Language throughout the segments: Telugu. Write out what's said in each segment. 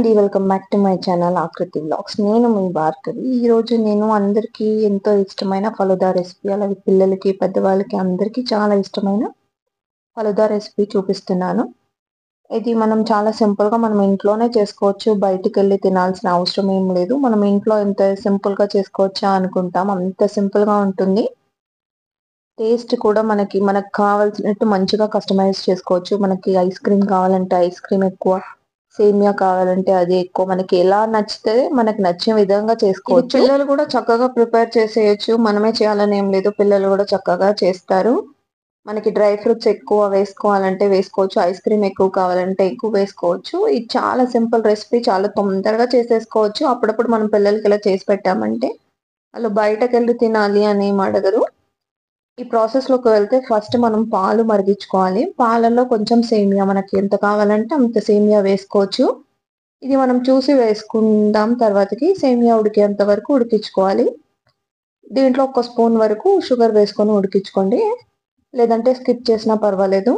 అండి, welcome back to my channel ఆకృతి వ్లాగ్స్. నేను మీ భార్గవి. ఈరోజు నేను అందరికీ ఎంతో ఇష్టమైన ఫలుదా రెసిపీ, అలాగే పిల్లలకి పెద్దవాళ్ళకి అందరికీ చాలా ఇష్టమైన ఫలుదా రెసిపీ చూపిస్తున్నాను. ఇది మనం చాలా సింపుల్గా మనం ఇంట్లోనే చేసుకోవచ్చు. బయటికి వెళ్ళి తినాల్సిన అవసరం ఏం లేదు. మనం ఇంట్లో ఎంత సింపుల్గా చేసుకోవచ్చా అనుకుంటాం, అంత సింపుల్గా ఉంటుంది. టేస్ట్ కూడా మనకు కావాల్సినట్టు మంచిగా కస్టమైజ్ చేసుకోవచ్చు. మనకి ఐస్ క్రీమ్ కావాలంటే ఐస్ క్రీమ్ ఎక్కువ, సేమియా కావాలంటే అది ఎక్కువ, మనకి ఎలా నచ్చితే మనకి నచ్చిన విధంగా చేసుకోవచ్చు. పిల్లలు కూడా చక్కగా ప్రిపేర్ చేసేయచ్చు. మనమే చేయాలని ఏం లేదు, పిల్లలు కూడా చక్కగా చేస్తారు. మనకి డ్రై ఫ్రూట్స్ ఎక్కువ వేసుకోవాలంటే వేసుకోవచ్చు, ఐస్ క్రీమ్ ఎక్కువ కావాలంటే ఎక్కువ వేసుకోవచ్చు. ఇది చాలా సింపుల్ రెసిపీ, చాలా తొందరగా చేసేసుకోవచ్చు. అప్పుడప్పుడు మనం పిల్లలకి ఇలా చేసి పెట్టామంటే వాళ్ళు బయటకు వెళ్ళి తినాలి అని ఏం అడగరు. ఈ ప్రాసెస్ లోకి వెళ్తే ఫస్ట్ మనం పాలు మరిగించుకోవాలి. పాలలో కొంచెం సేమియా, మనకి ఎంత కావాలంటే అంత సేమియా వేసుకోవచ్చు. ఇది మనం చూసి వేసుకుందాం. తర్వాతకి సేమియా ఉడికేంత వరకు ఉడికించుకోవాలి. దీంట్లో 1 స్పూన్ వరకు షుగర్ వేసుకొని ఉడికించుకోండి, లేదంటే స్కిప్ చేసినా పర్వాలేదు.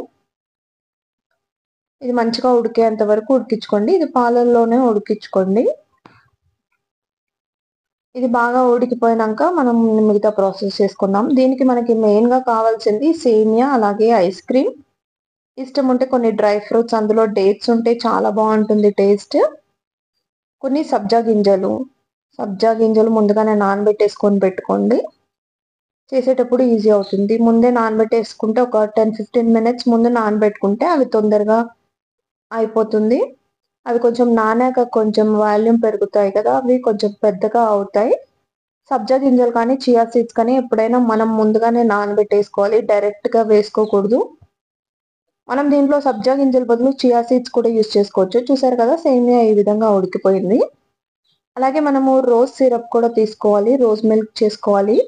ఇది మంచిగా ఉడికేంత వరకు ఉడికించుకోండి. ఇది పాలల్లోనే ఉడికించుకోండి. ఇది బాగా ఉడికిపోయినాక మనం మిగతా ప్రాసెస్ చేసుకుందాం. దీనికి మనకి మెయిన్ గా కావాల్సింది సేమియా, అలాగే ఐస్ క్రీమ్. ఇష్టం ఉంటే కొన్ని డ్రై ఫ్రూట్స్, అందులో డేట్స్ ఉంటే చాలా బాగుంటుంది టేస్ట్. కొన్ని సబ్జా గింజలు ముందుగానే నానబెట్టేసుకొని పెట్టుకోండి. చేసేటప్పుడు ఈజీ అవుతుంది. ముందే నానబెట్టేసుకుంటే ఒక 10-15 మినిట్స్ ముందు నానబెట్టుకుంటే అవి తొందరగా అయిపోతుంది. అవి కొంచెం నానాక కొంచెం వాల్యూమ్ పెరుగుతాయి కదా, అవి కొంచెం పెద్దగా అవుతాయి. సబ్జా గింజలు కానీ చియా సీడ్స్ కానీ ఎప్పుడైనా మనం ముందుగానే నానబెట్టేసుకోవాలి, డైరెక్ట్ గా వేసుకోకూడదు. మనం దీంట్లో సబ్జా గింజల బదులు చియా సీడ్స్ కూడా యూజ్ చేసుకోవచ్చు. చూసారు కదా, సేమియా ఈ విధంగా ఉడికిపోయింది. అలాగే మనము రోజ్ సిరప్ కూడా తీసుకోవాలి, రోజ్ మిల్క్ చేసుకోవాలి.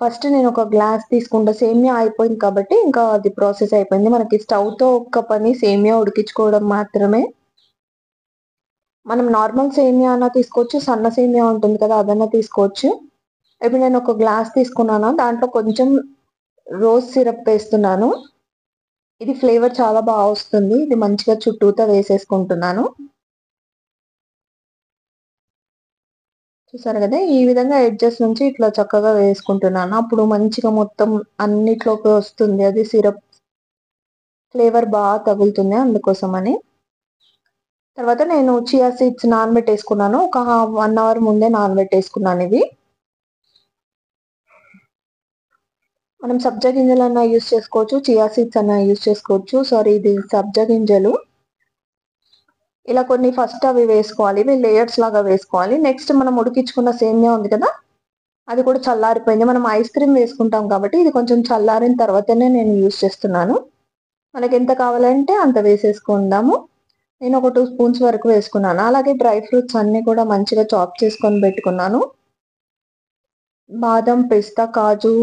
ఫస్ట్ నేను ఒక గ్లాస్ తీసుకుంటా. సేమియా అయిపోయింది కాబట్టి ఇంకా అది ప్రాసెస్ అయిపోయింది. మనకి స్టవ్ తో ఒక్క పని సేమియా ఉడికించుకోవడం మాత్రమే. మనం నార్మల్ సేమియా అన్నా తీసుకోవచ్చు, సన్న సేమియా ఉంటుంది కదా అదన్నా తీసుకోవచ్చు. ఇప్పుడు నేను ఒక గ్లాస్ తీసుకున్నాను, దాంట్లో కొంచెం రోజ్ సిరప్ వేస్తున్నాను. ఇది ఫ్లేవర్ చాలా బాగా వస్తుంది. ఇది మంచిగా చుట్టూతో వేసేసుకుంటున్నాను. చూసారు కదా, ఈ విధంగా ఎడ్జెస్ నుంచి ఇట్లా చక్కగా వేసుకుంటున్నాను. అప్పుడు మంచిగా మొత్తం అన్నిట్లోకి వస్తుంది, అది సిరప్ ఫ్లేవర్ బాగా తగులుతుంది, అందుకోసమని. తర్వాత నేను చియా సీడ్స్ నానబెట్టేసుకున్నాను, ఒక 1 అవర్ ముందే నానబెట్టేసుకున్నాను. ఇవి మనం సబ్జా గింజలు అన్నా యూజ్ చేసుకోవచ్చు, చియా సీడ్స్ అన్నా యూజ్ చేసుకోవచ్చు. సారీ, ఇది సబ్జా గింజలు. ఇలా కొన్ని ఫస్ట్ అవి వేసుకోవాలి, ఇవి లేయర్స్ లాగా వేసుకోవాలి. నెక్స్ట్ మనం ఉడికించుకున్న సేమియా ఉంది కదా, అది కూడా చల్లారిపోయింది. మనం ఐస్ క్రీమ్ వేసుకుంటాం కాబట్టి ఇది కొంచెం చల్లారిన తర్వాతనే నేను యూజ్ చేస్తున్నాను. మనకి ఎంత కావాలంటే అంత వేసేసుకుందాము. నేను ఒక 2 స్పూన్స్ వరకు వేసుకున్నాను. అలాగే డ్రై ఫ్రూట్స్ అన్ని కూడా మంచిగా చాప్ చేసుకొని పెట్టుకున్నాను. బాదం, పిస్తా, కాజు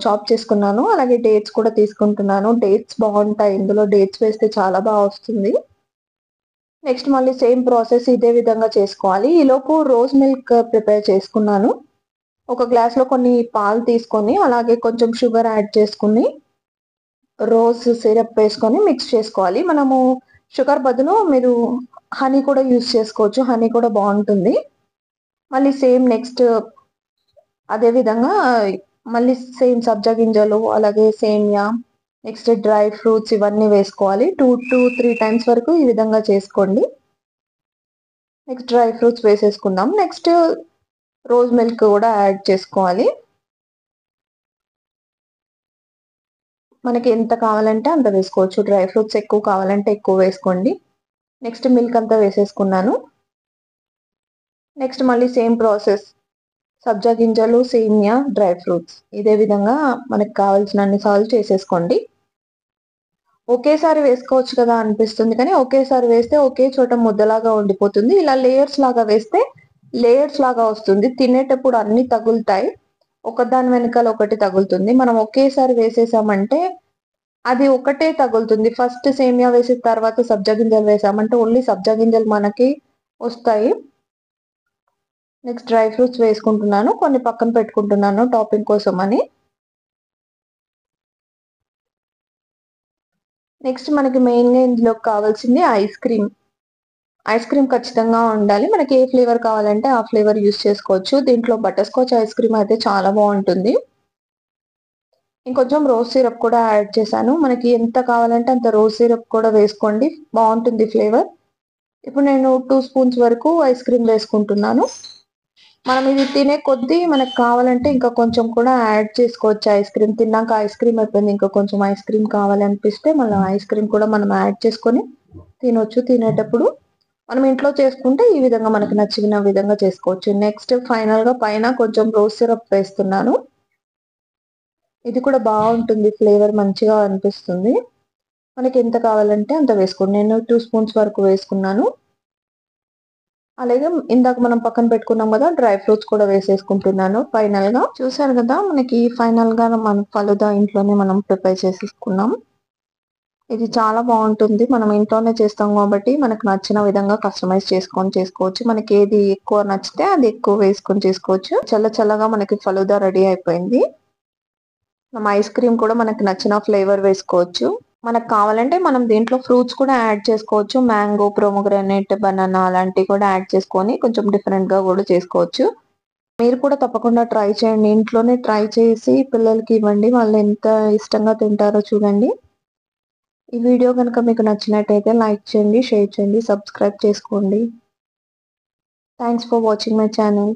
చాప్ చేసుకున్నాను. అలాగే డేట్స్ కూడా తీసుకుంటున్నాను. డేట్స్ బాగుంటాయి, ఇందులో డేట్స్ వేస్తే చాలా బాగా వస్తుంది. నెక్స్ట్ మళ్ళీ సేమ్ ప్రాసెస్ ఇదే విధంగా చేసుకోవాలి. ఈలోపు రోజ్ మిల్క్ ప్రిపేర్ చేసుకున్నాను. ఒక గ్లాస్ లో కొన్ని పాలు తీసుకొని అలాగే కొంచెం షుగర్ యాడ్ చేసుకుని రోజ్ సిరప్ వేసుకొని మిక్స్ చేసుకోవాలి. మనము షుగర్ బదులు మీరు హనీ కూడా యూజ్ చేసుకోవచ్చు, హనీ కూడా బాగుంటుంది. మళ్ళీ సేమ్ నెక్స్ట్ అదే విధంగా మళ్ళీ సేమ్ సబ్జా గింజలు, అలాగే సేమియా, నెక్స్ట్ డ్రై ఫ్రూట్స్ ఇవన్నీ వేసుకోవాలి. 2 to 3 టైమ్స్ వరకు ఈ విధంగా చేసుకోండి. నెక్స్ట్ డ్రై ఫ్రూట్స్ వేసేసుకుందాం. నెక్స్ట్ రోజ్ మిల్క్ కూడా యాడ్ చేసుకోవాలి. మనకి ఎంత కావాలంటే అంత వేసుకోవచ్చు. డ్రై ఫ్రూట్స్ ఎక్కువ కావాలంటే ఎక్కువ వేసుకోండి. నెక్స్ట్ మిల్క్ అంతా వేసేసుకున్నాను. నెక్స్ట్ మళ్ళీ సేమ్ ప్రాసెస్, సబ్జా గింజలు, సేమియా, డ్రై ఫ్రూట్స్ ఇదే విధంగా మనకు కావాల్సిన అన్ని సార్లు చేసేసుకోండి. ఒకేసారి వేసుకోవచ్చు కదా అనిపిస్తుంది, కానీ ఒకేసారి వేస్తే ఒకే చోట ముద్దలాగా ఉండిపోతుంది. ఇలా లేయర్స్ లాగా వేస్తే లేయర్స్ లాగా వస్తుంది, తినేటప్పుడు అన్ని తగులుతాయి, ఒకదాని వెనకాల ఒకటి తగులుతుంది. మనం ఒకేసారి వేసేసామంటే అది ఒకటే తగులుతుంది. ఫస్ట్ సేమియా వేసిన తర్వాత సబ్జా గింజలు వేసామంటే ఓన్లీ సబ్జా గింజలు మనకి వస్తాయి. నెక్స్ట్ డ్రై ఫ్రూట్స్ వేసుకుంటున్నాను, కొన్ని పక్కన పెట్టుకుంటున్నాను టాపింగ్ కోసం అని. నెక్స్ట్ మనకి మెయిన్ గా ఇందులో కావాల్సింది ఐస్ క్రీమ్. ఐస్ క్రీమ్ ఖచ్చితంగా ఉండాలి. మనకి ఏ ఫ్లేవర్ కావాలంటే ఆ ఫ్లేవర్ యూజ్ చేసుకోవచ్చు. దీంట్లో బటర్ స్కాచ్ ఐస్ క్రీమ్ అయితే చాలా బాగుంటుంది. ఇంకొంచెం రోజ్ సిరప్ కూడా యాడ్ చేశాను. మనకి ఎంత కావాలంటే అంత రోజ్ సిరప్ కూడా వేసుకోండి, బాగుంటుంది ఫ్లేవర్. ఇప్పుడు నేను 2 స్పూన్స్ వరకు ఐస్ క్రీమ్ వేసుకుంటున్నాను. మనం ఇది తినే కొద్దీ మనకు కావాలంటే ఇంకా కొంచెం కూడా యాడ్ చేసుకోవచ్చు. ఐస్ క్రీమ్ తిన్నాక ఐస్ క్రీమ్ అయిపోయింది, ఇంకా కొంచెం ఐస్ క్రీమ్ కావాలనిపిస్తే మళ్ళీ ఐస్ క్రీమ్ కూడా మనం యాడ్ చేసుకొని తినొచ్చు. తినేటప్పుడు మనం ఇంట్లో చేసుకుంటే ఈ విధంగా మనకు నచ్చిన విధంగా చేసుకోవచ్చు. నెక్స్ట్ ఫైనల్ గా పైన కొంచెం రోజ్ సిరప్ వేస్తున్నాను. ఇది కూడా బాగుంటుంది, ఫ్లేవర్ మంచిగా అనిపిస్తుంది. మనకి ఎంత కావాలంటే అంత వేసుకోండి. నేను 2 స్పూన్స్ వరకు వేసుకున్నాను. అలాగే ఇందాక మనం పక్కన పెట్టుకున్నాం కదా, డ్రై ఫ్రూట్స్ కూడా వేసేసుకుంటున్నాను ఫైనల్ గా. చూసారు కదా, మనకి ఫైనల్ గా మనం ఫలుదా ఇంట్లోనే మనం ప్రిపేర్ చేసేసుకున్నాం. ఇది చాలా బాగుంటుంది. మనం ఇంట్లోనే చేస్తాం కాబట్టి మనకు నచ్చిన విధంగా కస్టమైజ్ చేసుకోవచ్చు. మనకి ఏది ఎక్కువ నచ్చితే అది ఎక్కువ వేసుకొని చేసుకోవచ్చు. చల్ల చల్లగా మనకి ఫలుదా రెడీ అయిపోయింది. మనం ఐస్ క్రీమ్ కూడా మనకి నచ్చిన ఫ్లేవర్ వేసుకోవచ్చు. మనకు కావాలంటే మనం దీంట్లో ఫ్రూట్స్ కూడా యాడ్ చేసుకోవచ్చు. మ్యాంగో, ప్రోమోగ్రానేట్, బనానా అలాంటివి కూడా యాడ్ చేసుకొని కొంచెం డిఫరెంట్ గా కూడా చేసుకోవచ్చు. మీరు కూడా తప్పకుండా ట్రై చేయండి. ఇంట్లోనే ట్రై చేసి పిల్లలకి ఇవ్వండి. వాళ్ళు ఎంత ఇష్టంగా తింటారో చూడండి. ఈ వీడియో కనుక మీకు నచ్చినట్టయితే లైక్ చేయండి, షేర్ చేయండి, సబ్స్క్రైబ్ చేసుకోండి. Thanks for watching my channel.